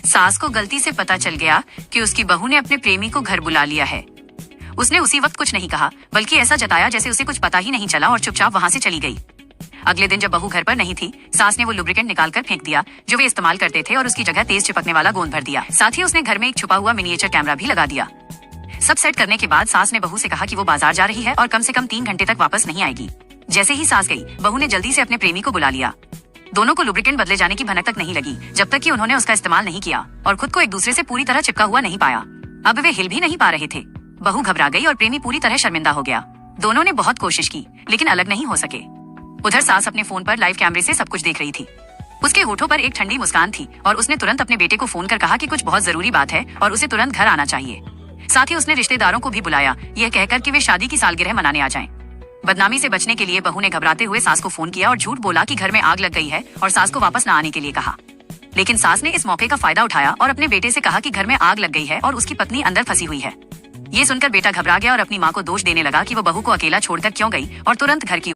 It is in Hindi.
सास को गलती से पता चल गया कि उसकी बहू ने अपने प्रेमी को घर बुला लिया है। उसने उसी वक्त कुछ नहीं कहा, बल्कि ऐसा जताया जैसे उसे कुछ पता ही नहीं चला और चुपचाप वहां से चली गई। अगले दिन जब बहू घर पर नहीं थी, सास ने वो लुब्रिकेंट निकालकर फेंक दिया जो वे इस्तेमाल करते थे और उसकी जगह तेज चिपकने वाला गोंद भर दिया। साथ ही उसने घर में एक छुपा हुआ मिनिएचर कैमरा भी लगा दिया। सब सेट करने के बाद सास ने बहू से कहा कि वो बाजार जा रही है और कम से कम 3 घंटे तक वापस नहीं आएगी। जैसे ही सास गई, बहू ने जल्दी से अपने प्रेमी को बुला लिया। दोनों को लुब्रिकेंट बदले जाने की भनक तक नहीं लगी जब तक कि उन्होंने उसका इस्तेमाल नहीं किया और खुद को एक दूसरे से पूरी तरह चिपका हुआ नहीं पाया। अब वे हिल भी नहीं पा रहे थे। बहू घबरा गई और प्रेमी पूरी तरह शर्मिंदा हो गया। दोनों ने बहुत कोशिश की लेकिन अलग नहीं हो सके। उधर सास अपने फोन पर लाइव कैमरे से सब कुछ देख रही थी। उसके होठों पर एक ठंडी मुस्कान थी और उसने तुरंत अपने बेटे को फोन कर कहा कि कुछ बहुत जरूरी बात है और उसे तुरंत घर आना चाहिए। साथ ही उसने रिश्तेदारों को भी बुलाया, यह कहकर कि वे शादी की सालगिरह मनाने आ जाएं। बदनामी से बचने के लिए बहू ने घबराते हुए सास को फोन किया और झूठ बोला कि घर में आग लग गई है और सास को वापस न आने के लिए कहा। लेकिन सास ने इस मौके का फायदा उठाया और अपने बेटे से कहा कि घर में आग लग गई है और उसकी पत्नी अंदर फंसी हुई है। ये सुनकर बेटा घबरा गया और अपनी माँ को दोष देने लगा कि वो बहू को अकेला छोड़कर क्यों गई और तुरंत घर की